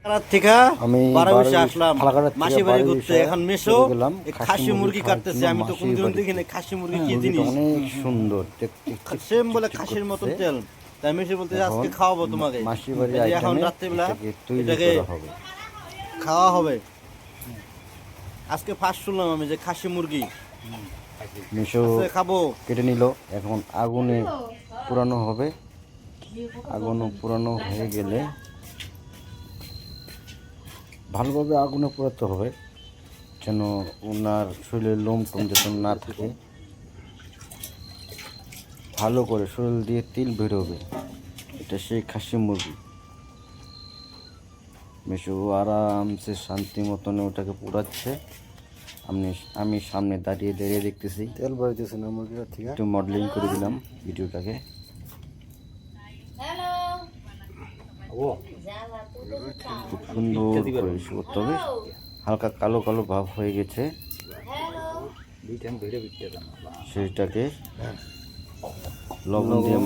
আমি আসলাম মাসি বাড়ি ঘুরতে। এখন মেশো খাসি মুরগি কাটতেছে। আমি তো কোনদিন দেখিনি খাসি মুরগি কি জিনিস। অনেক সুন্দর সেম বলে খাসির মতন তেল। তাই মেশো বলতে আজকে খাওয়াবো তোমাকে। মাসি বাড়ি এখন রাত্রিবেলা এটাকে হবে, খাওয়া হবে। আজকে ফার্স্ট শুনলাম আমি যে খাসি মুরগি মেশো খাবো। কেটে নিল। এখন আগুনে পুরানো হবে। আগুনে পুরানো হয়ে গেলে ভালোভাবে আগুনে পোড়াতে হবে, যেন ওনার শরীরের লোম টোম যাতে না থাকে। ভালো করে শরীর দিয়ে তিল বেরোবে। এটা সেই খাসি মুরগি। মেশো আরামসে শান্তি মতন ওটাকে পোড়াচ্ছে। আমি সামনে দাঁড়িয়ে দাঁড়িয়ে দেখতেছি। তেল বাড়িতেছে না মুরগিটা থেকে। একটু মডেলিং করে দিলাম ভিডিওটাকে। খুব সুন্দর করে করতে হবে। হালকা কালো কালো ভাব হয়ে গেছে, সেটাকে লবণ দিয়ে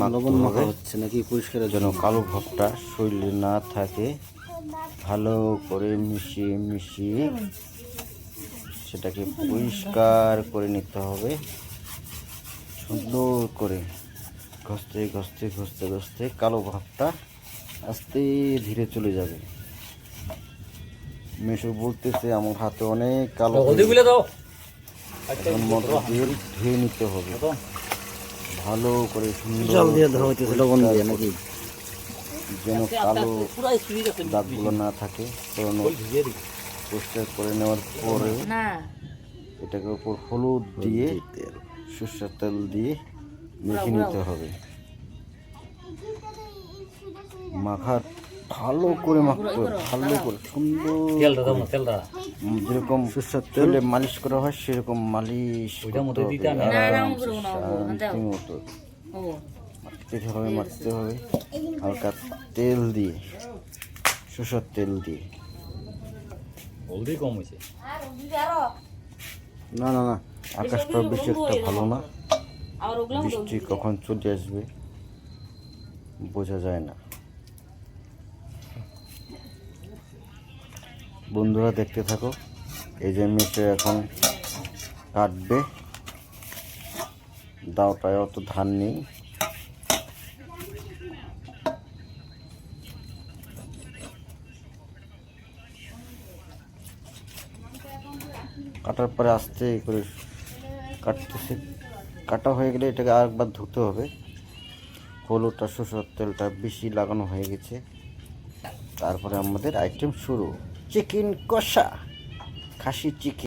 মাখা হচ্ছে নাকি পরিষ্কার যেন কালো ভাবটা শরীরে না থাকে। ভালো করে মিশিয়ে সেটাকে পরিষ্কার করে নিতে হবে। সুন্দর করে ঘষতে ঘষতে ঘষতে ঘষতে কালো ভাবটা আস্তে ধীরে চলে যাবে। মেশো বলতেছে আমার হাতে অনেক কালো, তেল ধুয়ে নিতে হবে ভালো করে, জল দিয়ে ধোয়া হইতেছে, লবণ দিয়ে নাকি, যেন কালো দাগগুলো না থাকে। পরিষ্কার করে নেওয়ার পরে এটাকে উপর হলুদ দিয়ে সরষের তেল দিয়ে মেখে নিতে হবে। মাখার ভালো করে মাখতে হবে, ভালো করে সুন্দর যেরকম সরষের তেলে মালিশ করা হয় সেরকম মালিশ করতে হবে। শান্তি মতো মাখতে হবে হালকা তেল দিয়ে, সরষের তেল দিয়ে। না না না, আকাশটা বেশি একটা ভালো না। বৃষ্টি কখন চলে আসবে বোঝা যায় না। বন্ধুরা দেখতে থাকো। এই যে মেশো এখন কাটবে। দাওটায় অত ধান নেই। কাটার পরে আস্তে করে কাটতেছে। কাটা হয়ে গেলে এটাকে আরেকবার ধুতে হবে। হলুদটা সরষের তেলটা বেশি লাগানো হয়ে গেছে। তারপরে আমাদের আইটেম শুরু, চিকেন কষা, খাসি চিকেন।